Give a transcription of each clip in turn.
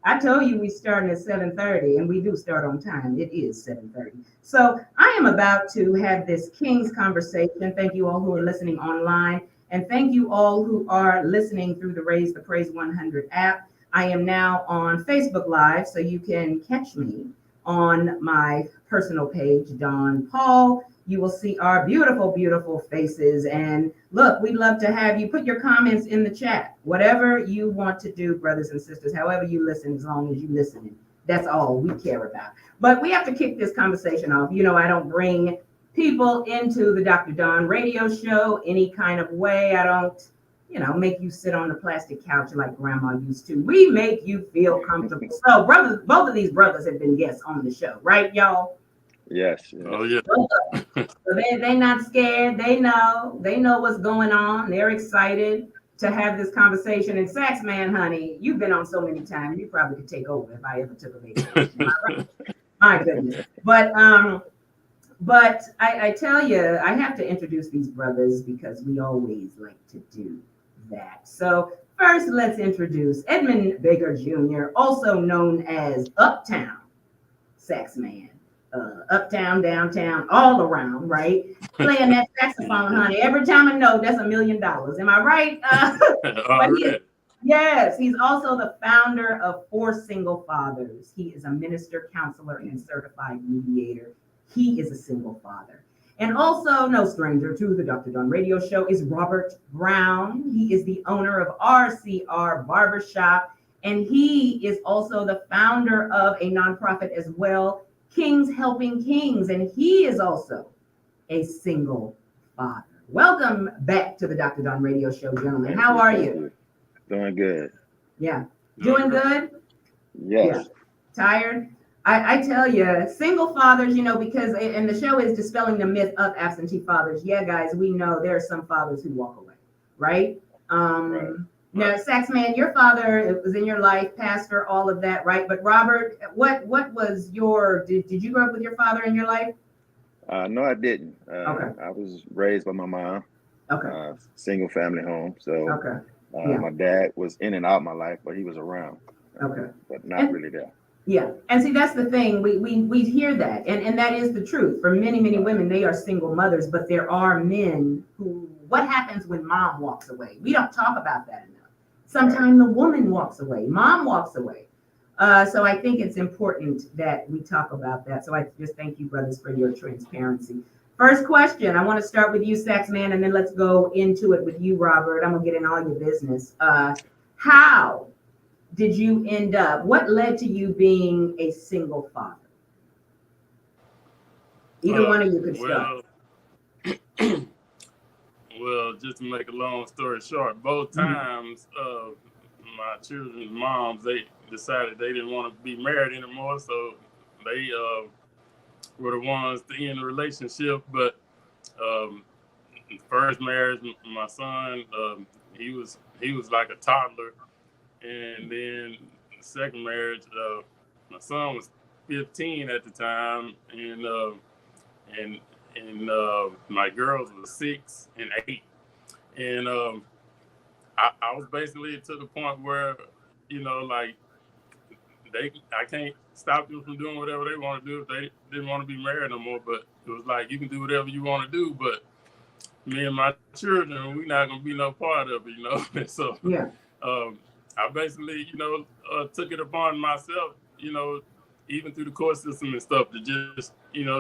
I told you we starting at 7:30, and we do start on time. It is 7:30. So I am about to have this King's conversation. Thank you all who are listening online, and thank you all who are listening through the Raise the Praise 100 app. I am now on Facebook Live, so you can catch me on my personal page, Don Paul. You will see our beautiful, beautiful faces. And look, we'd love to have you put your comments in the chat. Whatever you want to do, brothers and sisters, however you listen, as long as you listen, that's all we care about. But we have to kick this conversation off. You know, I don't bring people into the Dr. Don radio show any kind of way. I don't, make you sit on the plastic couch like grandma used to. We make you feel comfortable. So, brothers, both of these brothers have been guests on the show, right, y'all? Yes. Oh yeah. So they not scared. They know what's going on. They're excited to have this conversation. And Sax Man, honey, you've been on so many times. You probably could take over if I ever took a vacation. My goodness. But I tell you, I have to introduce these brothers because we always like to do that. So first, let's introduce Edmond Baker Jr., also known as Uptown Sax Man. Uptown, downtown, all around, right? Playing that saxophone, honey. Every time I know, that's $1 million. Am I right? Yes, he's also the founder of 4 Single Fathers. He is a minister, counselor, and certified mediator. He is a single father. And also, no stranger to the Dr. Don radio show is Robert Brown. He is the owner of RCR Barbershop, and he is also the founder of a nonprofit as well, Kings Helping Kings, and he is also a single father. Welcome back to the Dr. Don radio show, gentlemen. How are you? Doing good. Yeah. Doing good? Yes. Yeah. Tired? I tell you, single fathers, because, and the show is dispelling the myth of absentee fathers. Yeah, guys, we know there are some fathers who walk away, right? Right. Now, Sax Man, your father was in your life, pastor, all of that, right? But Robert, what was did you grow up with your father in your life? No, I didn't. Okay. I was raised by my mom. Okay. Single family home. So Okay. Yeah. My dad was in and out of my life, but he was around. Okay. But not really there. Yeah. And see, that's the thing. We hear that. And that is the truth. For many, many women, they are single mothers, but there are men who, what happens when mom walks away? We don't talk about that enough. Sometimes the woman walks away, mom walks away. So I think it's important that we talk about that. So I just thank you, brothers, for your transparency. First question, I want to start with you, Sax Man, and then let's go into it with you, Robert. I'm going to get in all your business. How did you end up, what led to you being a single father? Either one of you could start. Well, just to make a long story short, both times my children's moms, they decided they didn't want to be married anymore, so they were the ones to end the relationship. But first marriage, my son, he was like a toddler, and then the second marriage, my son was 15 at the time, and my girls were 6 and 8, and I was basically to the point where, like I can't stop them from doing whatever they want to do if they didn't want to be married no more. But it was like, you can do whatever you want to do, but me and my children, we're not gonna be no part of it, So yeah. I basically, took it upon myself, even through the court system and stuff, to just,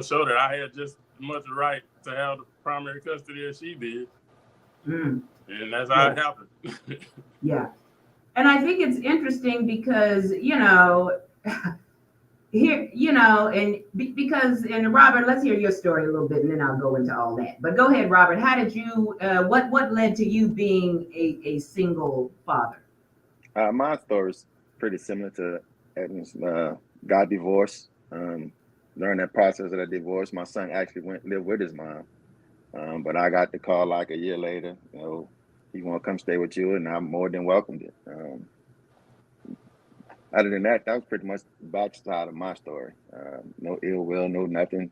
show that I had just as much right to have the primary custody as she did. And that's how it happened. Yeah. And I think it's interesting because, here, and Robert, let's hear your story a little bit and then I'll go into all that. But go ahead, Robert. How did you, what led to you being a single father? My story is pretty similar to Edmund's. Got divorced. During that process of the divorce, my son actually went and lived with his mom. But I got the call like a year later, he want to come stay with you, and I more than welcomed it. Other than that, that was pretty much the backside of my story. No ill will, no nothing.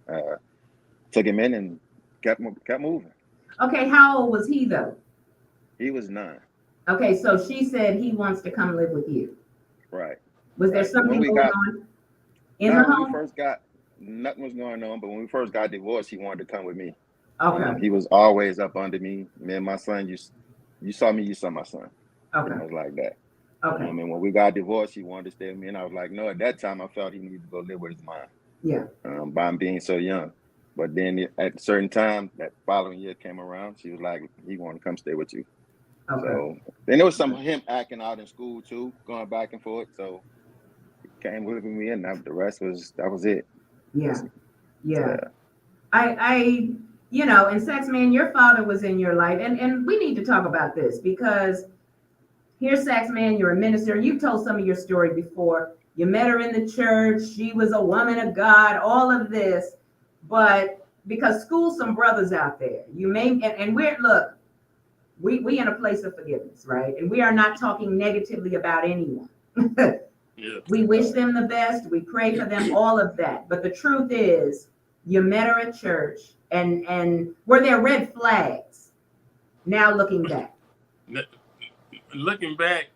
Took him in and kept moving. Okay, how old was he though? He was 9. Okay, so she said he wants to come live with you. Right. Was there Right. But something when we going got on in the no, when we home? first got nothing was going on, but when we first got divorced, he wanted to come with me. Okay, He was always up under me. Me and my son, you saw me, you saw my son. okay, It was like that. okay. And when we got divorced, he wanted to stay with me, and I was like, no. At that time, I felt he needed to go live with his mom. Yeah, By him being so young. But then at a certain time, that following year came around, she was like, he wanted to come stay with you. okay. So then there was some of him acting out in school too, going back and forth. So he came with me, and the rest that was it. Yeah, yeah. Yeah. I, and Sex Man, your father was in your life, and we need to talk about this because here's Sex Man, you're a minister. You've told some of your story before. You met her in the church. She was a woman of God, all of this. But because school some brothers out there, you may, and we in a place of forgiveness, right? And we are not talking negatively about anyone. Yeah. We wish them the best. We pray for them, all of that. But the truth is, you met her at church, and were there red flags? Now looking back. Looking back,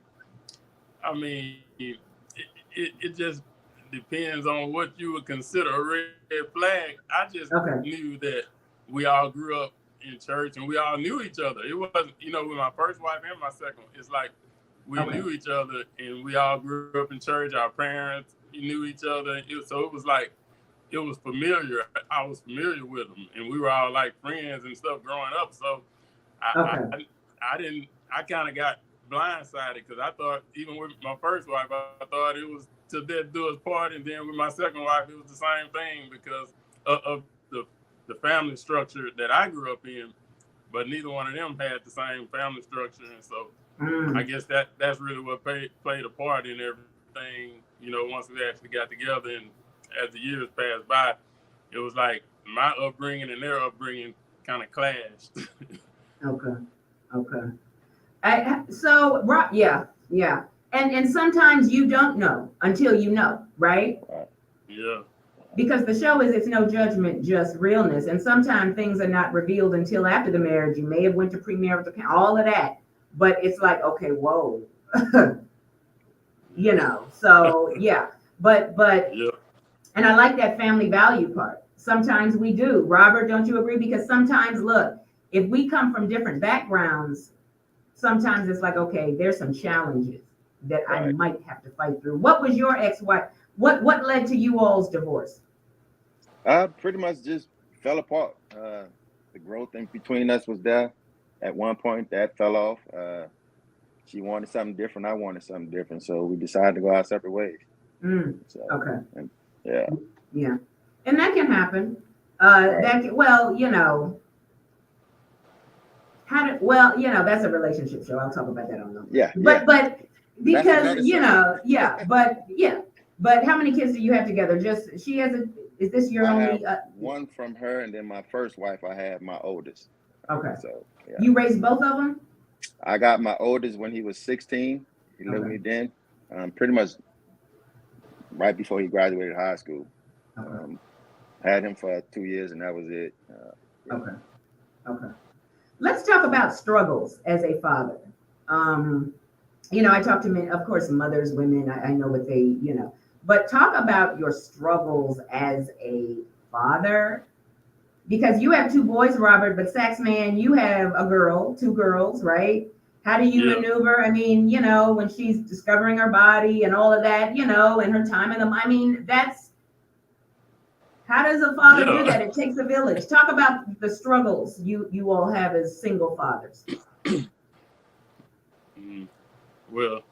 I mean, it just depends on what you would consider a red flag. I just Okay. knew that we all grew up in church and we all knew each other. It wasn't, with my first wife and my second, it's like we knew each other and we all grew up in church. Our parents knew each other. So it was like, it was familiar. I was familiar with them and we were all like friends and stuff growing up. So I kind of got blindsided because I thought, even with my first wife, I thought it was till death do us part, and then with my second wife, it was the same thing because of the family structure that I grew up in. But neither one of them had the same family structure, and so I guess that's really what played a part in everything. Once we actually got together, and as the years passed by, it was like my upbringing and their upbringing kind of clashed. Okay. Yeah. And sometimes you don't know until you know, right? Yeah. Because the show is, it's no judgment, just realness. And sometimes things are not revealed until after the marriage. You may have went to premarital, all of that. But it's like, okay, whoa. So yeah. But yeah. And I like that family value part. Sometimes we do. Robert, don't you agree? Because sometimes, look, if we come from different backgrounds, sometimes it's like, okay, there's some challenges that I might have to fight through. What was your ex-wife? What led to you all's divorce? Pretty much just fell apart. The growth in between us was there. At one point, that fell off. She wanted something different. I wanted something different. So we decided to go our separate ways. So, Okay. Yeah. And that can happen. That's a relationship show. I'll talk about that on the. Yeah. But because But but how many kids do you have together? Just she has is this your only? One from her, and then my first wife, I had my oldest. Okay. So yeah. You raised both of them? I got my oldest when he was 16. He lived with me then, pretty much right before he graduated high school. Had him for 2 years, and that was it. Okay. Let's talk about struggles as a father. I talk to men, of course, mothers, women. I know what they, but talk about your struggles as a father, because you have two boys, Robert, but Sax Man, you have two girls, right? How do you maneuver? I mean, when she's discovering her body and all of that, and her time in them. How does a father do that? It takes a village. Talk about the struggles you all have as single fathers. Well,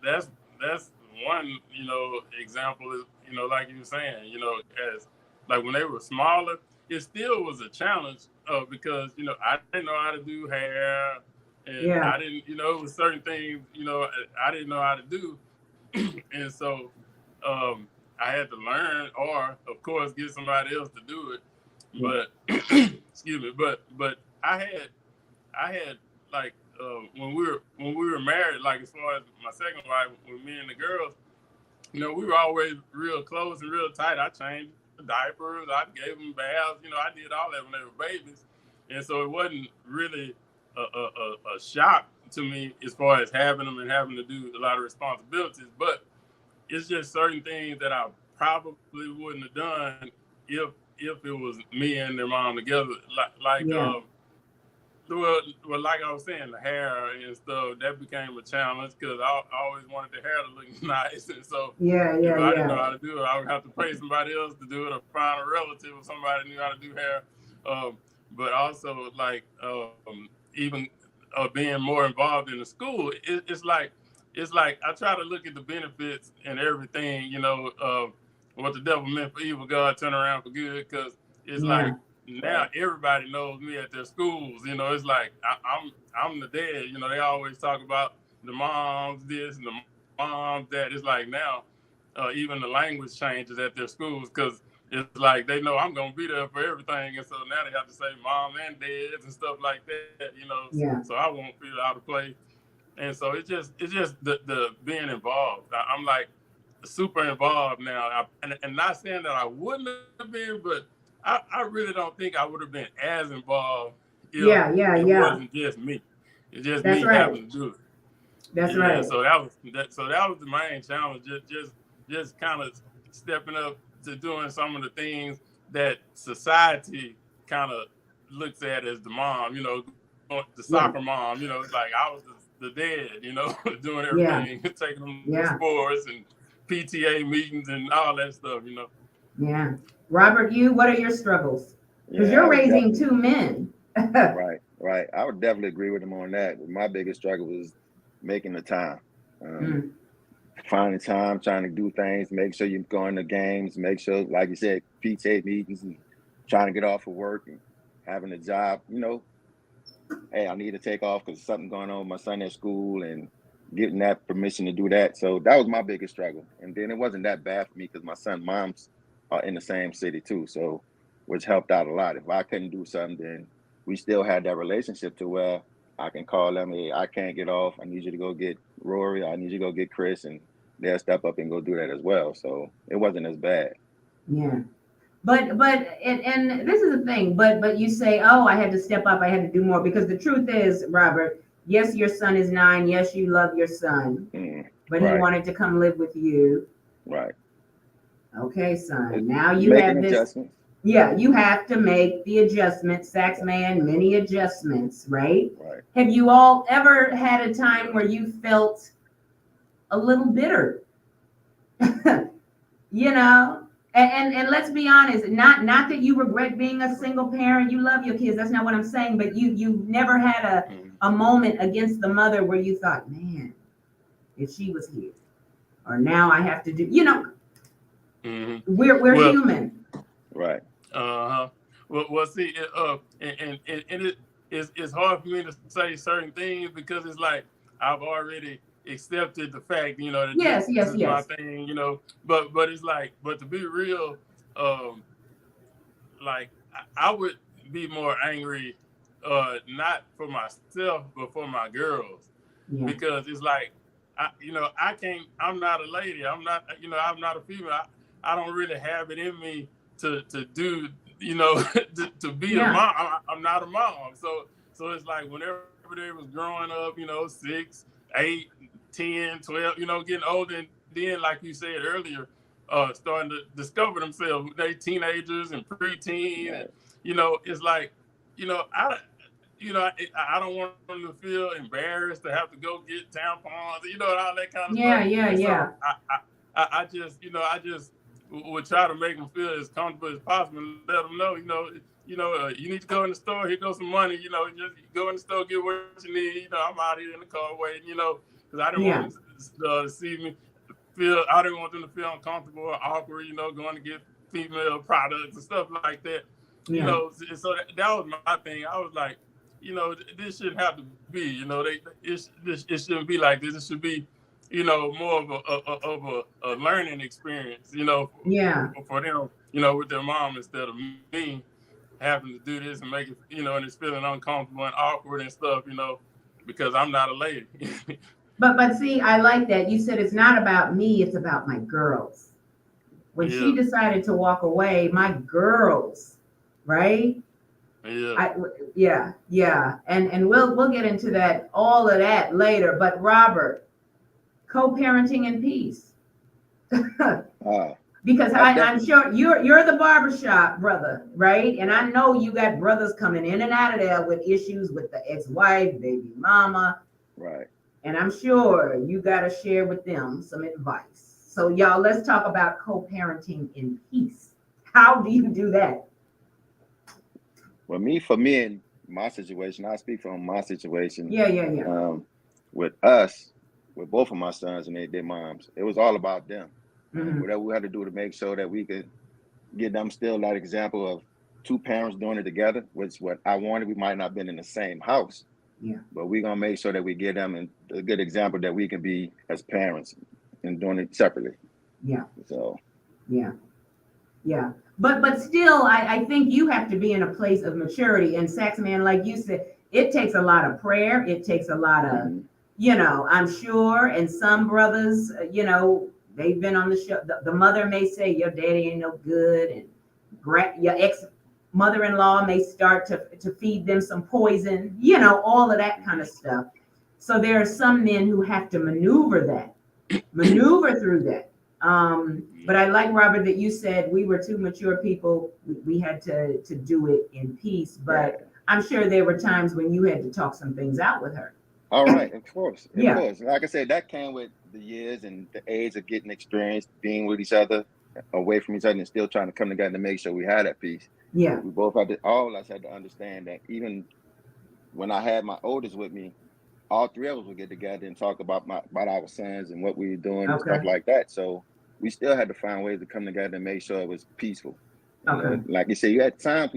that's one, example is, like you were saying, as like when they were smaller, it still was a challenge because, I didn't know how to do hair and I didn't, it was certain things, I didn't know how to do. And so I had to learn or, of course, get somebody else to do it. But, excuse me, but I had like, when we were married, like as far as my second wife, with me and the girls, we were always real close and real tight. I changed the diapers, I gave them baths, I did all that when they were babies, and so it wasn't really a shock to me as far as having them and having to do a lot of responsibilities, but it's just certain things that I probably wouldn't have done if it was me and their mom together. Yeah. Well, like I was saying, the hair and stuff, that became a challenge because I always wanted the hair to look nice. And so Yeah, if yeah, I didn't know yeah. how to do it, I would have to pay somebody else to do it or find a relative or somebody who knew how to do hair. But also, like, even being more involved in the school, it's like I try to look at the benefits and everything, what the devil meant for evil, God turn around for good, because it's Yeah. like, now everybody knows me at their schools. It's like I'm the dad. They always talk about the moms this and the moms that. It's like now, even the language changes at their schools because it's like they know I'm gonna be there for everything, and so now they have to say mom and dads and stuff like that. Yeah. So I won't feel out of place. And so it's just the being involved. I'm like super involved now, and not saying that I wouldn't have been, but I really don't think I would have been as involved if Yeah, yeah, it yeah. wasn't just me. It's just That's me right. having to do it. That's Yeah, right. so that was the main challenge. Just kind of stepping up to doing some of the things that society kind of looks at as the mom. The Yeah. soccer mom. It's like I was the dad. Doing Yeah. everything, taking them to Yeah. sports and PTA meetings and all that stuff. Yeah. Robert, what are your struggles? Because Yeah, I you're would raising definitely. two men. Right. I would definitely agree with him on that. My biggest struggle was making the time. Um, Mm. Finding time, trying to do things, make sure you're going to games, make sure, like you said, PTA meetings and trying to get off of work and having a job, hey, I need to take off because something going on with my son at school and getting that permission to do that. So that was my biggest struggle. And then it wasn't that bad for me because my son's moms are in the same city too. So which helped out a lot. If I couldn't do something, then we still had that relationship to where I can call them, hey, I can't get off. I need you to go get Rory. I need you to go get Chris. And they'll step up and go do that as well. So it wasn't as bad. Yeah. But and this is the thing, but you say, oh, I had to step up, I had to do more, because the truth is, Robert, yes, your son is 9, yes, you love your son, but he Right, wanted to come live with you. right. Okay, son. It's Now you making have this. adjustments. Yeah, you have to make the adjustments, sax man, many adjustments, right? Right. Have you all ever had a time where you felt a little bitter? you know and let's be honest, not that you regret being a single parent, you love your kids, that's not what I'm saying, but you never had a moment against the mother where you thought, man, if she was here, or now I have to do, we're Well, human. Right. Well, see, it's hard for me to say certain things because it's like I've already accepted the fact, that Yes, this yes, is my yes. thing, But it's like, but to be real, like I would be more angry, not for myself but for my girls, Yeah. because it's like I can't. I'm not a lady. I'm not. I'm not a female. I don't really have it in me to do. To be a Yeah. mom. I'm not a mom. So it's like whenever they was growing up, 6, 8, 10, 12, getting older, and then like you said earlier, starting to discover themselves. They teenagers and preteen, Right. and it's like, I don't want them to feel embarrassed to have to go get tampons, and all that kind of Yeah, stuff. yeah, And yeah. so I just would try to make them feel as comfortable as possible and let them know, you need to go in the store. Here goes some money. Just go in the store, get what you need. I'm out here in the car waiting. Because I didn't Yeah. want them to see me feel. I didn't want them to feel uncomfortable or awkward. Going to get female products and stuff like that. Yeah. So that was my thing. I was like, this shouldn't have to be. It shouldn't be like this. It should be, more of a learning experience. Yeah. For them, with their mom instead of me having to do this and make it, and it's feeling uncomfortable and awkward and stuff, because I'm not a lady. But see, I like that. You said it's not about me, it's about my girls. When she Yeah. decided to walk away, my girls, right? Yeah. And we'll get into that, all of that later. But Robert, co-parenting in peace. Because I'm sure you're the barbershop brother, right? And I know you got brothers coming in and out of there with issues with the ex-wife, baby mama. Right. And I'm sure you got to share with them some advice. So y'all, let's talk about co-parenting in peace. How do you do that? Well, for me and my situation, I speak from my situation. Yeah. With us, with both of my sons and their moms, it was all about them. Mm-hmm. Whatever we had to do to make sure that we could give them still that example of two parents doing it together, which what I wanted. We might not have been in the same house, but we're gonna make sure that we give them a good example that we can be as parents and doing it separately. So but still, I think you have to be in a place of maturity. And Saxman, like you said, it takes a lot of prayer. It takes a lot of, I'm sure. And some brothers, they've been on the show. The mother may say your daddy ain't no good, and your ex-mother-in-law may start to feed them some poison, all of that kind of stuff. So there are some men who have to maneuver through that. But I like, Robert, that you said we were two mature people. We had to do it in peace. But I'm sure there were times when you had to talk some things out with her. All right, of course. Of course. Like I said, that came with the years and the age of getting experience, being with each other, away from each other, and still trying to come together to make sure we had that peace. Yeah. We both all of us had to understand that even when I had my oldest with me, all three of us would get together and talk about our sons and what we were doing and stuff like that. So we still had to find ways to come together and make sure it was peaceful. Like you said, we had times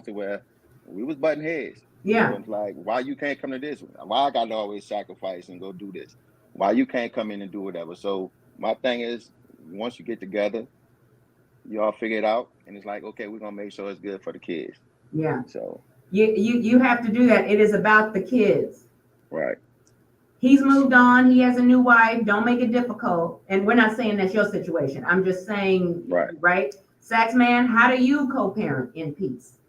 where we was butting heads. It's like, why you can't come to this? Why I got to always sacrifice and go do this? Why you can't come in and do whatever? So my thing is, once you get together, you all figure it out, and it's like, okay, we're gonna make sure it's good for the kids. Yeah. So you have to do that. It is about the kids. Right. He's moved on. He has a new wife. Don't make it difficult. And we're not saying that's your situation. I'm just saying, right? Saxman, how do you co-parent in peace?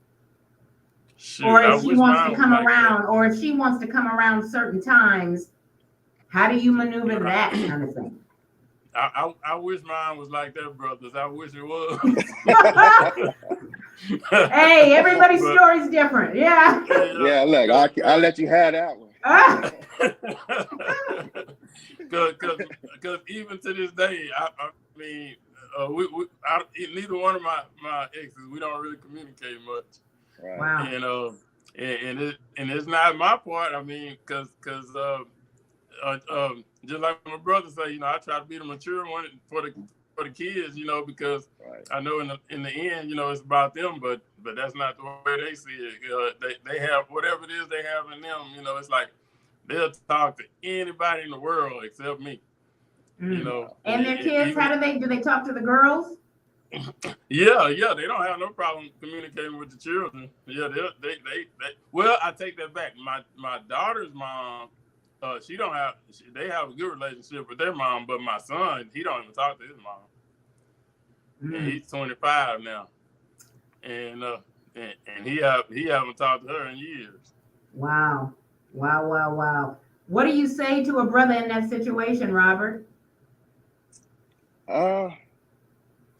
Or if she wants to come around, or if she wants to come around certain times, how do you maneuver that kind of thing? I wish mine was like that, brothers. I wish it was. Hey, everybody's story's different. Yeah. Yeah, look, I'll let you have that one. Because even to this day, I mean, neither one of my exes, we don't really communicate much. Right. Wow. And it's not my part. I mean, because just like my brother say, I try to be the mature one for the kids, because I know in the end, it's about them, but that's not the way they see it. They have whatever it is they have in them. It's like they'll talk to anybody in the world except me. And their kids, how do they talk to the girls? Yeah, they don't have no problem communicating with the children. Yeah, they well, I take that back. My daughter's mom, they have a good relationship with their mom, but my son, he don't even talk to his mom. And he's 25 now, and he haven't talked to her in years. Wow. What do you say to a brother in that situation, Robert?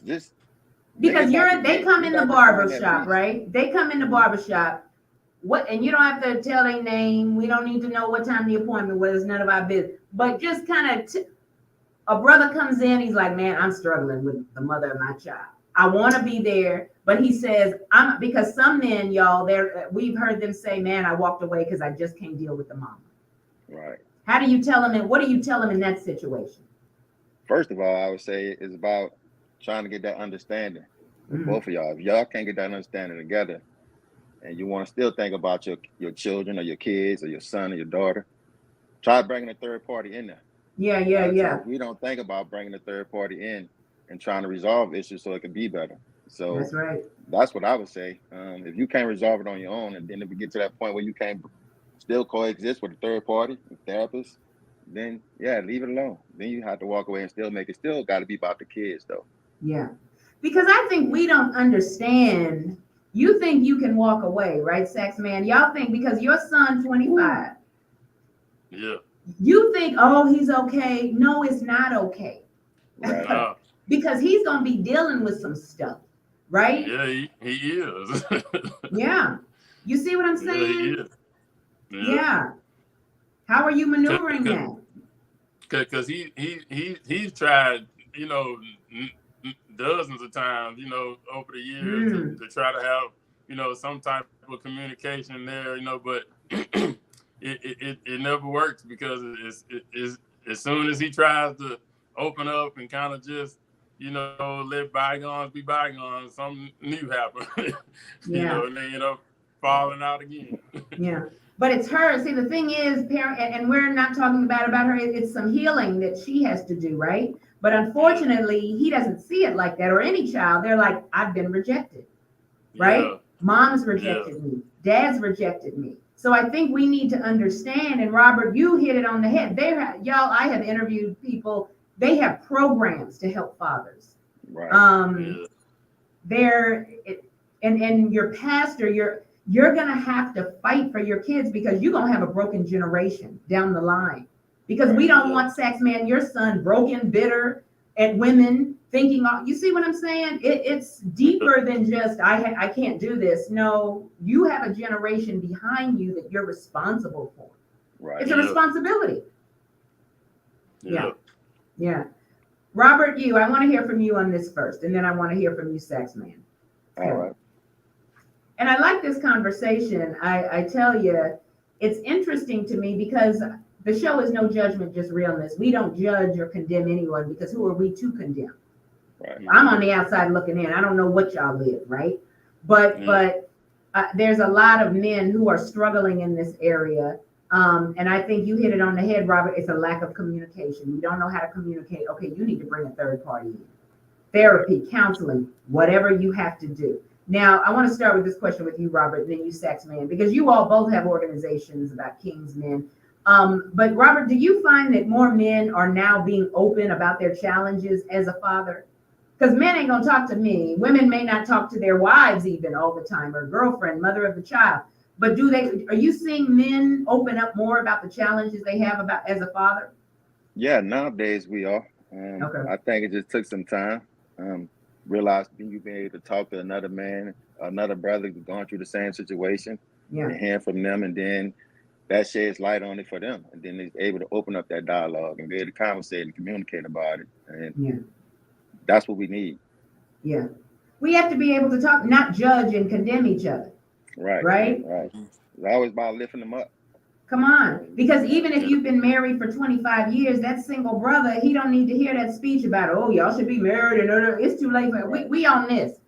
Just because they come in the barber shop, right? They come in the barber shop. And you don't have to tell their name. We don't need to know what time the appointment was. None of our business. But just kind of, a brother comes in. He's like, man, I'm struggling with the mother of my child. I want to be there, but he says, because some men, y'all, we've heard them say, man, I walked away because I just can't deal with the mama. Right. How do you tell them? And what do you tell them in that situation? First of all, I would say it's about trying to get that understanding with both of y'all. If y'all can't get that understanding together, and you want to still think about your children or your kids or your son or your daughter, try bringing a third party in there. Yeah. We don't think about bringing a third party in and trying to resolve issues so it can be better. So that's right. That's what I would say. If you can't resolve it on your own, and then if we get to that point where you can't still coexist with a third party, a therapist, then leave it alone. Then you have to walk away and still make it. Still got to be about the kids, though. Yeah, because I think we don't understand You think you can walk away, right, Sax Man? Y'all think because your son 25, Yeah. you think, oh, he's okay. No, it's not okay. Right. Nah. Because he's gonna be dealing with some stuff, right? Yeah, he is. Yeah. You see what I'm Yeah, he saying? is. Yeah. Yeah. How are you maneuvering that? Because he's tried, you know, dozens of times, you know, over the years to try to have, you know, some type of communication there, you know, but it never works because it's as soon as he tries to open up and kind of just, you know, let bygones be bygones, something new happens, you Yeah. know, and they end up falling out again. Yeah. But it's her. See, the thing is, parent, and we're not talking about her. It's some healing that she has to do, right? But unfortunately, he doesn't see it like that, or any child. They're like, I've been rejected, right? Yeah. Mom's rejected me. Dad's rejected me. So I think we need to understand. And Robert, you hit it on the head. Y'all, I have interviewed people. They have programs to help fathers. Right. And your pastor, you're gonna have to fight for your kids because you're gonna have a broken generation down the line. Because we don't want Sax Man, your son, broken, bitter at women, thinking. You see what I'm saying? It's deeper than just I can't do this. No, you have a generation behind you that you're responsible for. Right. It's a responsibility. Yeah. Yeah. Robert, I want to hear from you on this first, and then I want to hear from you, Sax Man. Okay. All right. And I like this conversation. I tell you, it's interesting to me because the show is no judgment, just realness. We don't judge or condemn anyone because who are we to condemn? Right. I'm on the outside looking in. I don't know what y'all live, right? But there's a lot of men who are struggling in this area. And I think you hit it on the head, Robert. It's a lack of communication. We don't know how to communicate. Okay, you need to bring a third party in. Therapy, counseling, whatever you have to do. Now, I want to start with this question with you, Robert, and then you, Sax Man, because you all both have organizations about King's Men. But Robert, do you find that more men are now being open about their challenges as a father? Because men ain't gonna talk to me. Women may not talk to their wives even all the time, or girlfriend, mother of the child. But are you seeing men open up more about the challenges they have about as a father? Yeah, nowadays we are. Okay. I think it just took some time. Realized you being able to talk to another man, another brother who's going through the same situation, and hear from them, and then that sheds light on it for them, and then they're able to open up that dialogue and be able to conversate and communicate about it, and that's what we need. Yeah, we have to be able to talk, not judge and condemn each other. Right. It's always about lifting them up. Come on, because even if you've been married for 25 years, that single brother, he don't need to hear that speech about, oh, y'all should be married, and it's too late. We own this.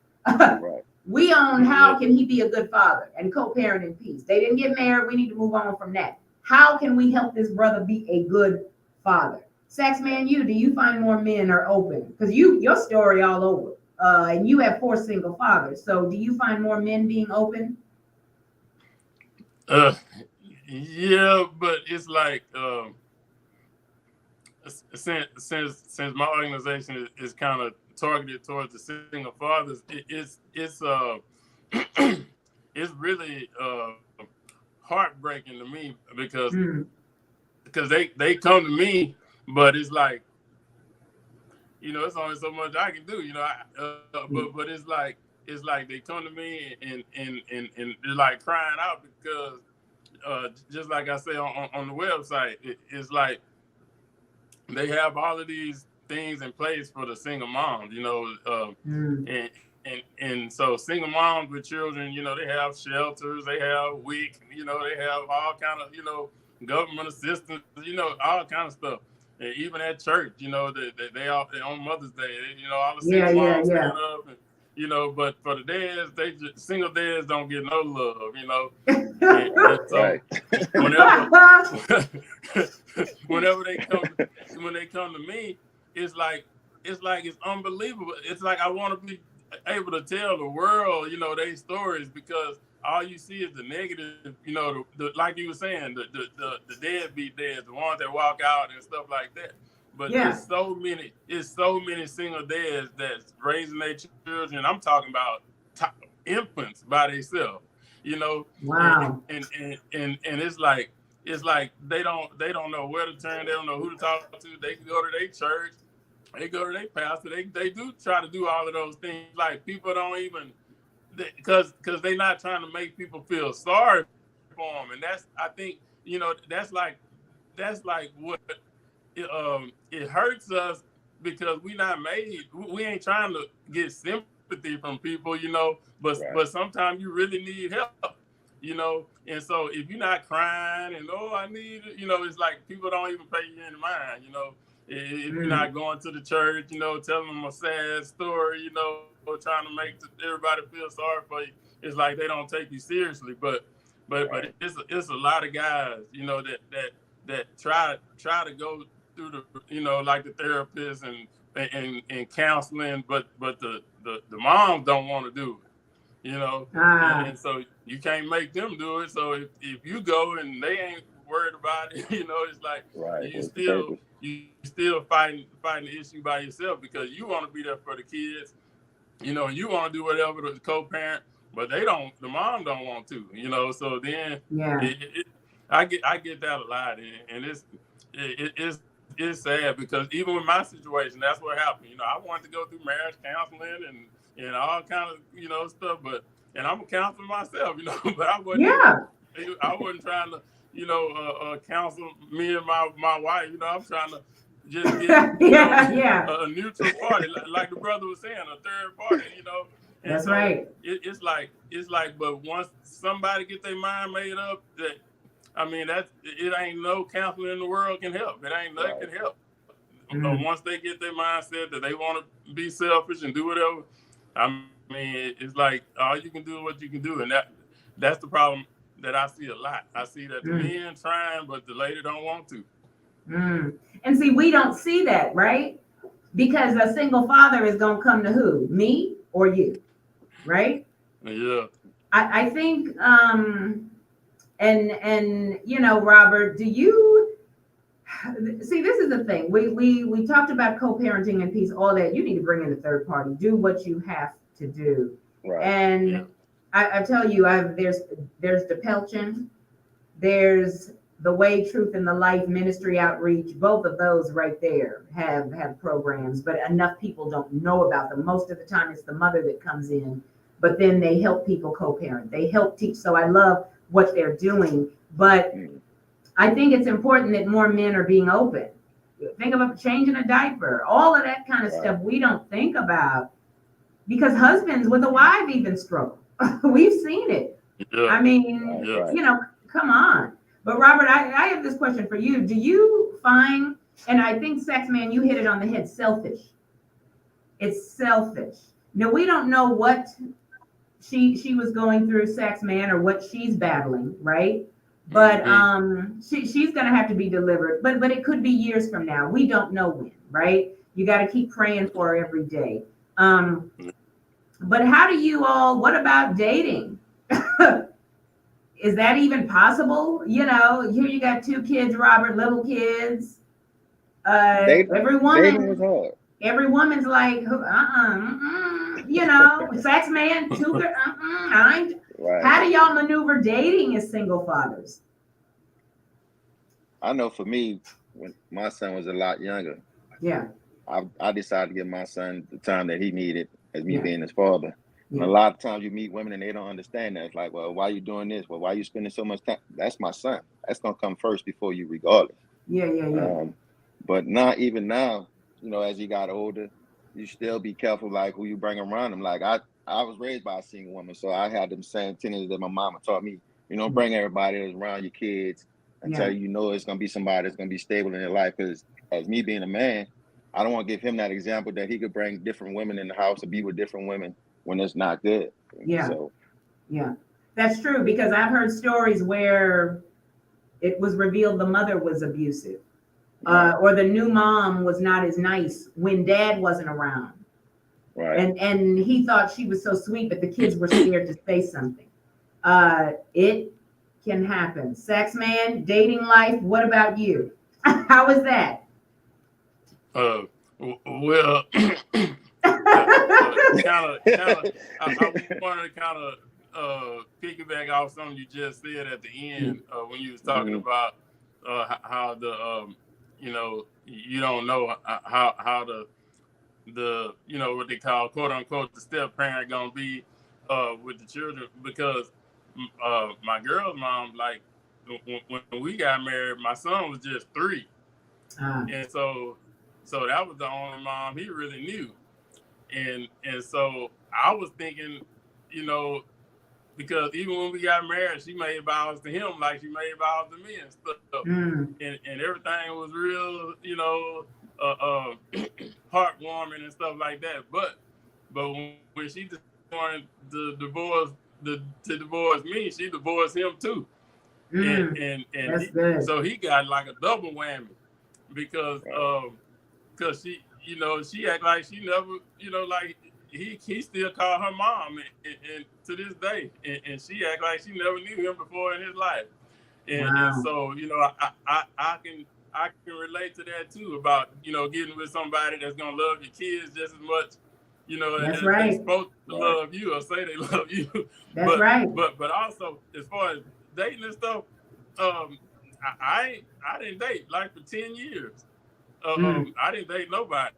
We own how can he be a good father and co-parent in peace. They didn't get married. We need to move on from that. How can we help this brother be a good father? Sax Man, do you find more men are open? Because your story all over, and you have 4 single fathers. So do you find more men being open? Yeah, but it's like since my organization is kind of targeted towards the single fathers, it's it's really heartbreaking to me because they come to me, but it's like, you know, it's only so much I can do, you know. But it's like they come to me and they're like crying out because just like I say on the website, it's like they have all of these things in place for the single moms, you know, and so single moms with children, you know, they have shelters, they have WIC, you know, they have all kind of, you know, government assistance, you know, all kind of stuff. And even at church, you know, they on Mother's Day, you know, all the single moms stand up, and, you know, but for the dads, single dads don't get no love, you know. And so whenever they come to me, it's like it's unbelievable. It's like I want to be able to tell the world, you know, their stories, because all you see is the negative, you know, the like you were saying, the deadbeat dads, the ones that walk out and stuff like that. But it's so many single dads that's raising their children. I'm talking about infants by themselves, you know. Wow. And it's like they don't know where to turn, they don't know who to talk to. They can go to their church, they go to their pastor, they do try to do all of those things. Like people don't even, because they're not trying to make people feel sorry for them, and that's, I think, you know, that's like what it hurts us, because we ain't trying to get sympathy from people, you know, but sometimes you really need help, you know. And so if you're not crying and, oh, I need it, you know, it's like people don't even pay you any mind, you know. If you're not going to the church, you know, telling them a sad story, you know, trying to make everybody feel sorry for you, it's like they don't take you seriously. But it's a lot of guys, you know, that try to go through the, you know, like the therapist and counseling, but the moms don't want to do it, you know. And so you can't make them do it. So if you go and they ain't worried about it, you know, it's like you still fighting the issue by yourself, because you want to be there for the kids, you know, and you want to do whatever the co-parent, but the mom don't want to, you know. So then I get that a lot, and it's sad, because even with my situation, that's what happened. You know, I wanted to go through marriage counseling and all kind of, you know, stuff, and I'm a counselor myself, you know, but I wasn't trying to, you know, counsel me and my wife. You know, I'm trying to just get a neutral party, like the brother was saying, a third party, you know. And that's right. It's like, but once somebody get their mind made up, that, I mean, it ain't no counselor in the world can help. It ain't nothing can help. Once they get their mindset that they want to be selfish and do whatever, I mean, it's like all you can do is what you can do, and that's the problem that I see a lot. I see that the men trying, but the lady don't want to. And see, we don't see that, right? Because a single father is going to come to who? Me or you, right? Yeah. I think, and you know, Robert, do you see? This is the thing. We talked about co-parenting and peace, all that. You need to bring in a third party. Do what you have to do. Right. And I tell you, there's Dispelling, there's the Way, Truth, and the Life Ministry Outreach. Both of those right there have programs, but enough people don't know about them. Most of the time, it's the mother that comes in, but then they help people co-parent. They help teach. So I love what they're doing, but I think it's important that more men are being open. Think about changing a diaper, all of that kind of stuff we don't think about, because husbands with a wife even struggle. We've seen it. Yeah. I mean, you know, come on. But Robert, I have this question for you. Do you find, and I think Sex Man, you hit it on the head, selfish. It's selfish. Now, we don't know what she was going through, Sex Man, or what she's battling, right? But she's going to have to be delivered. But it could be years from now. We don't know when, right? You got to keep praying for her every day. But how do you all, what about dating? Is that even possible? You know, here you got 2 kids, Robert, little kids. Every woman's like, you know, Sex Man, 2 girls, How do y'all maneuver dating as single fathers? I know for me, when my son was a lot younger, I decided to give my son the time that he needed as me being his father. And a lot of times you meet women and they don't understand that. It's like, well, why are you doing this? Well, why are you spending so much time? That's my son. That's going to come first before you, regardless. But not even now, you know, as he got older, you still be careful, like, who you bring around him. Like, I was raised by a single woman, so I had them same tenets that my mama taught me. You know, bring everybody that's around your kids until you know it's going to be somebody that's going to be stable in your life. Because as me being a man, I don't want to give him that example that he could bring different women in the house and be with different women when it's not good. That's true, because I've heard stories where it was revealed the mother was abusive, or the new mom was not as nice when dad wasn't around, and he thought she was so sweet, but the kids were scared to say something. It can happen. Sex Man, dating life, what about you? How is that? Well, I wanted to kind of piggyback off something you just said at the end when you was talking about how the you don't know how the what they call quote unquote the step parent gonna be with the children, because my girl's mom, like when we got married, my son was just 3, and so that was the only mom he really knew, and so I was thinking, because even when we got married, she made vows to him like she made vows to me and stuff, and everything was real, heartwarming and stuff like that. But when she just wanted to divorce me, she divorced him too, and so he got like a double whammy because she act like she never, like he still called her mom and to this day, and she act like she never knew him before in his life, and so I can relate to that too, about getting with somebody that's gonna love your kids just as much, That's as right. they're supposed to love you or say they love you. That's right. But also as far as dating and stuff, I didn't date like for 10 years. I didn't date nobody.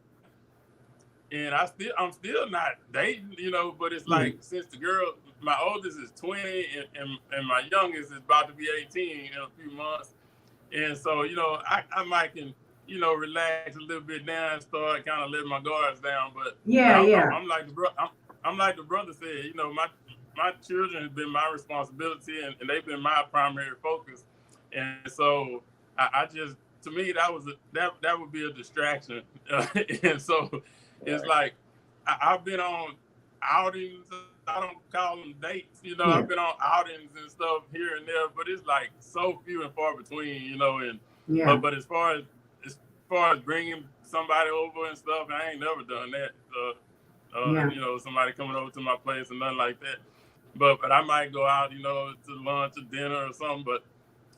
And I'm still not dating, but it's like since the girl, my oldest is 20 and my youngest is about to be 18 in a few months. And so, I might can, relax a little bit now and start kind of letting my guards down. But I'm like the brother said, my children have been my responsibility and they've been my primary focus. And so I just, to me, that would be a distraction. And so it's like I've been on outings. I don't call them dates, I've been on outings and stuff here and there, but it's like so few and far between, and but as far as bringing somebody over and stuff, I ain't never done that. Somebody coming over to my place and nothing like that. But I might go out, to lunch or dinner or something,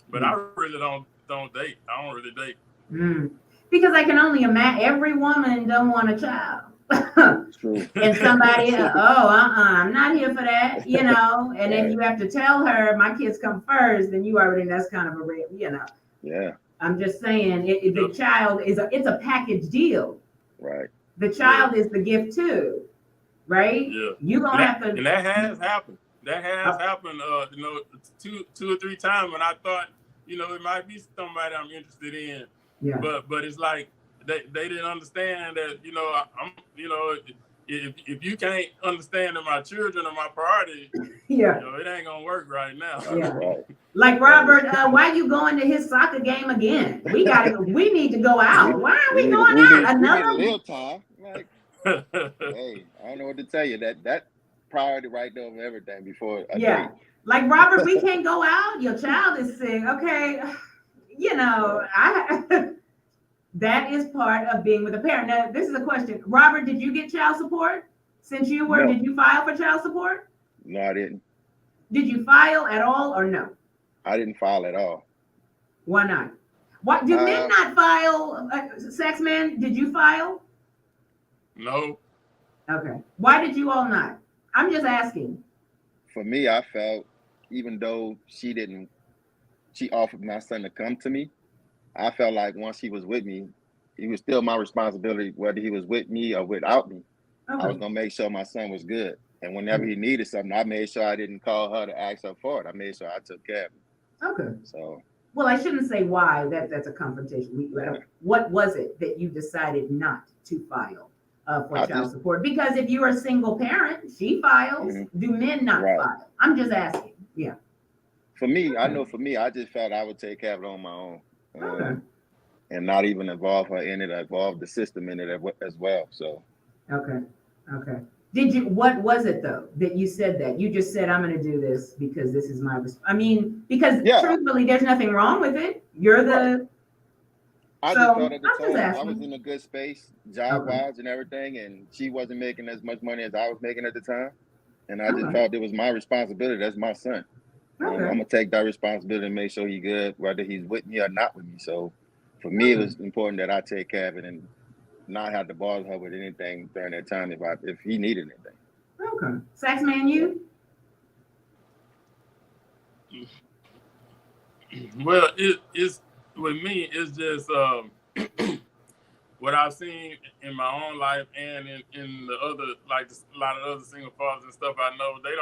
but I really don't date. I don't really date. Because I can only imagine every woman don't want a child. True. And somebody else, I'm not here for that, and if you have to tell her my kids come first, then you already, that's kind of a red, Yeah. I'm just saying the child it's a package deal. Right. The child is the gift too, right? Yeah. You gonna have to, and that has happened. That has happened, 2 or 3 times when I thought, it might be somebody I'm interested in. Yeah. But it's like they didn't understand that, I'm, if you can't understand that my children are my priority, it ain't gonna work right now. Yeah. Right. Like Robert, why you going to his soccer game again? We need to go out. Why are we going out? Another we need a little time. Like, hey, I don't know what to tell you. That priority right there over everything before a date. Like Robert, we can't go out. Your child is sick. Okay. That is part of being with a parent. Now, this is a question. Robert, did you get child support since you were? No. Did you file for child support? No, I didn't. Did you file at all or no? I didn't file at all. Why not? Why do men not file? Sex men, did you file? No. Okay. Why did you all not? I'm just asking. For me, I felt, even though she offered my son to come to me, I felt like once he was with me, it was still my responsibility, whether he was with me or without me. Okay. I was going to make sure my son was good. And whenever he needed something, I made sure I didn't call her to ask her for it. I made sure I took care of him. Okay. So. Well, I shouldn't say why. That's a confrontation. What was it that you decided not to file for child support? Because if you're a single parent, she files. Mm-hmm. Do men not file? I'm just asking. Yeah. For me, I know I just felt I would take care of it on my own. And not even involve her in it, involve the system in it as well. So. Okay. What was it though that you said that? You just said, I'm going to do this because this is my, because truthfully, there's nothing wrong with it. You're the. I just thought at the time I was in a good space, job-wise and everything, and she wasn't making as much money as I was making at the time. And I just felt it was my responsibility. That's my son. I'm going to take that responsibility and make sure he's good, whether he's with me or not with me. So for me, it was important that I take care of it and not have to bother her with anything during that time if he needed anything. Okay. Saxman, you? Well, it's with me. It's just what I've seen in my own life and in the other, like a lot of other single fathers and stuff I know, they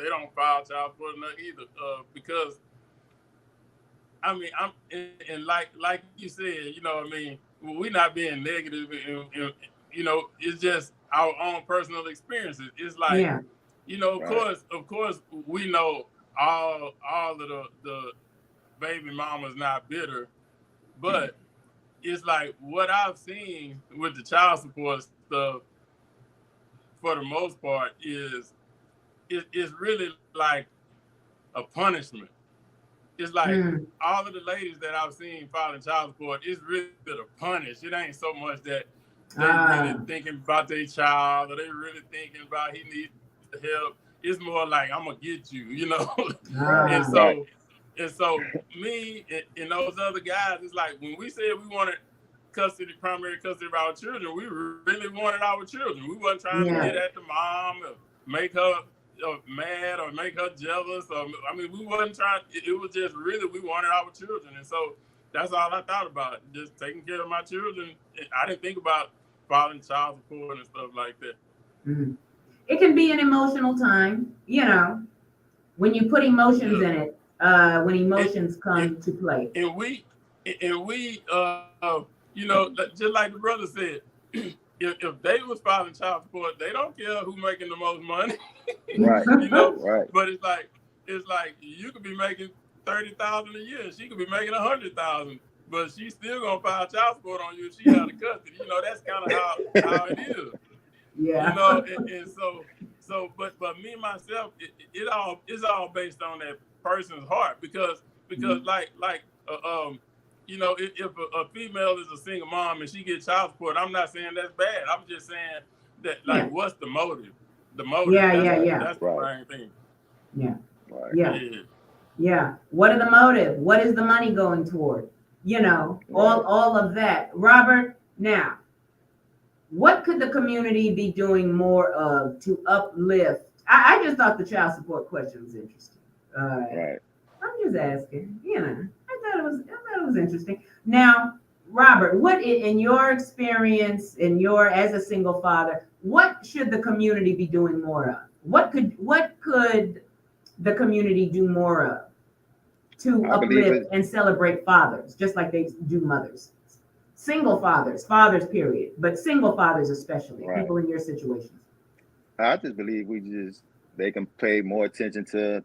don't file child support either because I mean I'm and like you said, you know what I mean, we're not being negative and you know, it's just our own personal experiences. It's like, Yeah. you know, Right. of course we know all of the baby mama's not bitter, but it's like what I've seen with the child support stuff for the most part is it's really like a punishment. It's like Mm. all of the ladies that I've seen filing child support, it's really to punish. It ain't so much that they really thinking about their child or they really thinking about he needs help. It's more like I'm gonna get you, you know. and so Right. and so me and those other guys, it's like when we said we wanted primary custody of our children, we really wanted our children. We wasn't trying to Yeah. get at the mom or make her mad or make her jealous. Or I mean, we wasn't trying. It was just really we wanted our children, and so that's all I thought about, just taking care of my children. I didn't think about filing child support and stuff like that. Mm. It can be an emotional time, you know, when you put emotions in it, when emotions come to play. And we, you know, just like the brother said, if they was filing child support, they don't care who making the most money, Right. you know. Right. But it's like you could be making $30,000 a year, and she could be making $100,000, but she's still gonna file child support on you if she out of custody. You know, that's kind of how it is. Yeah. You know, and so, but me myself, it's all based on that person's heart because like you know, if a female is a single mom and she gets child support, I'm not saying that's bad. I'm just saying that like, what's the motive? The motive. Yeah. That's the main thing. Yeah. Right. Yeah. Yeah. What are the motive? What is the money going toward? You know, all of that. Robert, now, what could the community be doing more of to uplift? I just thought the child support question was interesting. Right. I'm just asking, you know, I thought it was interesting. Now, Robert, what in your experience, as a single father, what should the community be doing more of? What could the community do more of to uplift and celebrate fathers, just like they do mothers? Single fathers, period, but single fathers especially, people in your situations. I just believe they can pay more attention to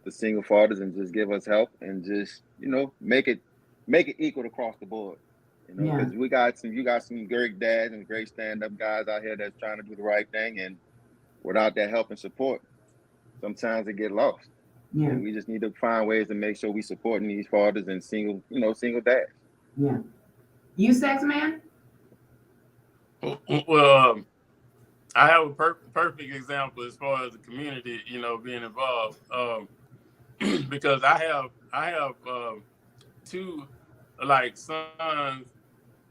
the single fathers and just give us help and just, you know, make it equal across the board. You know, because you got some great dads and great stand-up guys out here that's trying to do the right thing, and without that help and support, sometimes they get lost. Yeah. And we just need to find ways to make sure we supporting these fathers and single dads. Yeah. You, sex man? Well, I have a perfect example as far as the community, you know, being involved. Because I have two like sons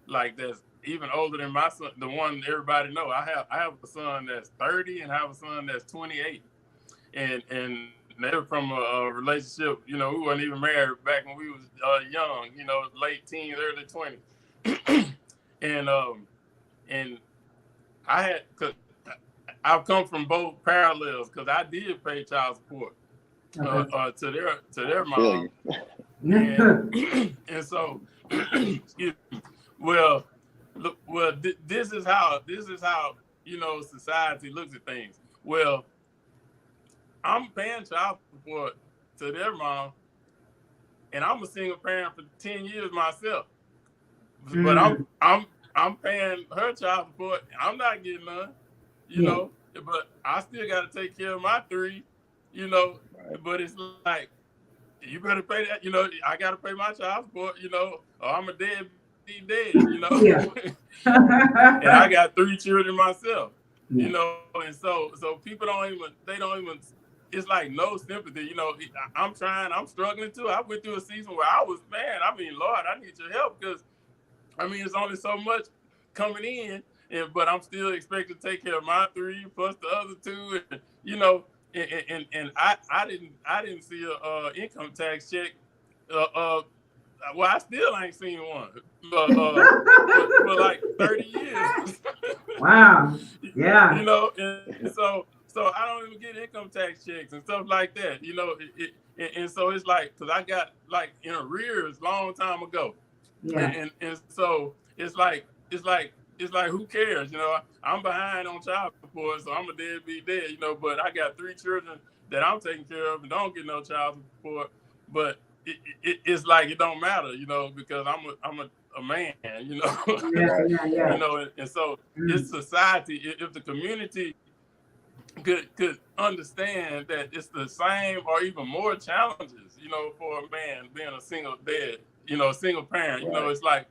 like that's even older than my son, the one everybody know. I have a son that's 30 and I have a son that's 28, and they were from a relationship. You know, we weren't even married back when we was young. You know, late teens, early 20s, and cause I've come from both parallels because I did pay child support to their mom, and so excuse me. Well, this is how you know society looks at things. Well, I'm paying child support to their mom, and I'm a single parent for 10 years myself. But I'm paying her child support. I'm not getting none, you know. But I still got to take care of my three, you know. Right. But it's like you better pay that, you know. I got to pay my child support, you know, or I'm a dead, you know. Yeah. And I got 3 children myself, you know. And so people don't even. It's like no sympathy, you know. I'm struggling too. I went through a season where I was, man, I mean, Lord, I need your help because, I mean, it's only so much coming in, but I'm still expected to take care of my 3 plus the other 2, and you know, and I didn't see a income tax check. Well, I still ain't seen one for like 30 years. Wow. Yeah. You know, and so I don't even get income tax checks and stuff like that. You know, and so it's like, because I got like in arrears long time ago. Yeah. And so it's like who cares? You know, I'm behind on child support, so I'm a deadbeat dad. You know, but I got 3 children that I'm taking care of and don't get no child support. But it's like it don't matter, you know, because I'm a man, you know. Yeah. You know, and so it's society. If the community could understand that it's the same or even more challenges, you know, for a man being a single dad, you know, a single parent. You know, it's like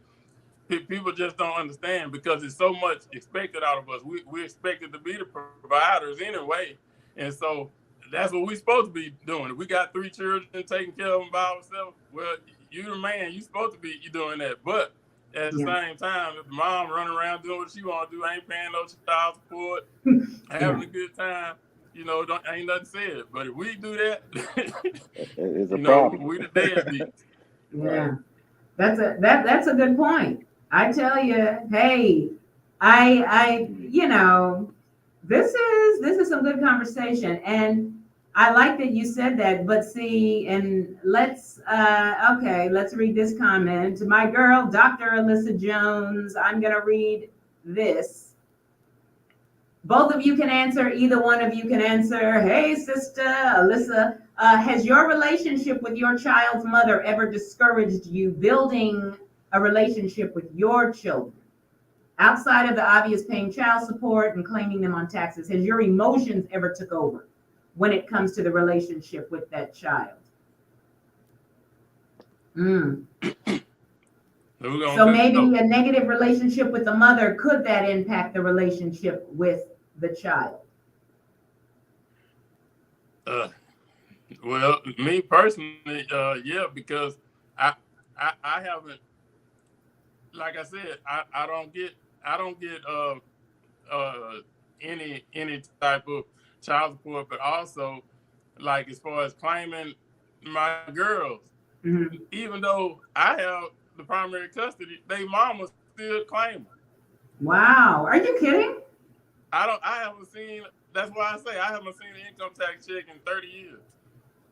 people just don't understand because it's so much expected out of us. We expected to be the providers anyway, and so that's what we're supposed to be doing. If we got 3 children taking care of them by ourselves, well, you the man, you supposed to be doing that. But at the same time, if the mom running around doing what she want to do, ain't paying no child support, having a good time, you know, ain't nothing said. But if we do that, it's a you problem. know, we the deadbeats. Yeah. That's a good point. I tell you, hey, I you know, this is some good conversation, and I like that you said that. But see, and let's read this comment. My girl, Dr. Alyssa Jones. I'm gonna read this. Both of you can answer. Either one of you can answer. Hey, sister Alyssa, has your relationship with your child's mother ever discouraged you building a relationship with your children? Outside of the obvious paying child support and claiming them on taxes, has your emotions ever took over when it comes to the relationship with that child? So maybe a negative relationship with the mother, could that impact the relationship with the child? Well, me personally, yeah, because I haven't, like I said, I don't get any type of child support, but also like as far as claiming my girls, even though I have the primary custody, they mama still claim them. Wow, are you kidding? I haven't seen. That's why I say I haven't seen an income tax check in 30 years.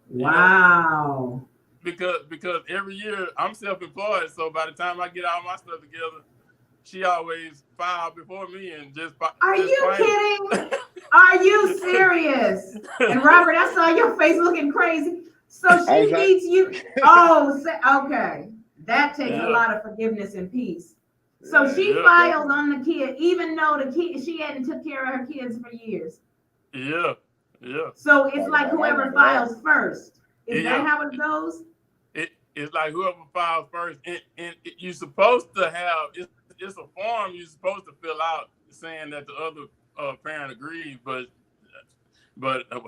Wow. You know? Because every year I'm self-employed, so by the time I get all my stuff together, she always filed before me and just. Are you kidding? Are you serious? And Robert, I saw your face looking crazy. So she needs you. Oh, okay. That takes a lot of forgiveness and peace. So she filed on the kid, even though the kid, she hadn't took care of her kids for years. Yeah. So it's like whoever files first. Is that how it goes? It's like whoever files first, and you're supposed to have. It's a form you're supposed to fill out saying that the other parent agrees, but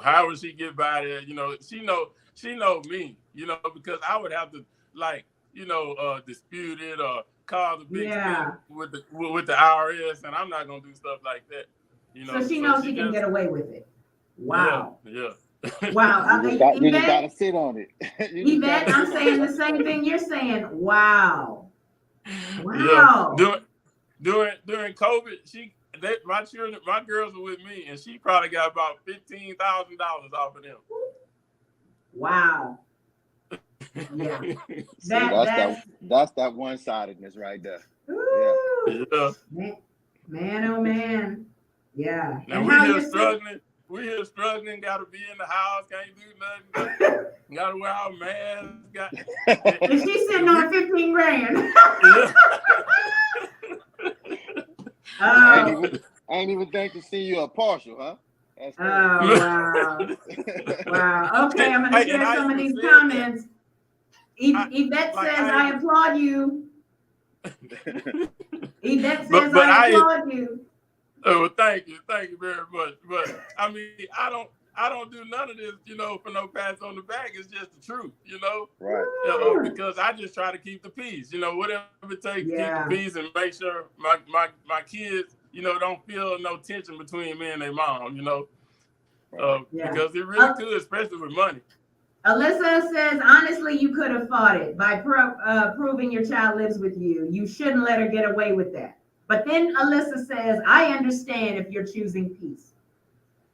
how would she get by there? You know, she know me, you know, because I would have to dispute it or cause a big thing with the IRS, and I'm not gonna do stuff like that. You know, so she knows she can get away with it. Wow. Yeah. Wow. You just gotta sit on it. Yvette, I'm saying the same thing you're saying. Wow. Wow. Yeah. During COVID, my girls were with me, and she probably got about $15,000 off of them. Wow. Yeah. That's that one-sidedness right there. Yeah. Man, oh man. Yeah. And we here struggling, gotta be in the house, can't do nothing, gotta wear our masks. And she's sitting on 15 grand. I ain't even think to see you a partial, huh? That's wow. Wow. Okay, I'm gonna share some of these comments. Yvette says, I applaud you. Yvette says, I applaud you. Oh, thank you very much. But I mean, I don't do none of this, for no pats on the back. It's just the truth, Right. because I just try to keep the peace, whatever it takes to keep Yeah. the peace and make sure my kids, don't feel no tension between me and their mom, Yeah. because it really could, especially with money. Alyssa says, honestly, you could have fought it by proving your child lives with you. You shouldn't let her get away with that. But then Alyssa says, I understand if you're choosing peace.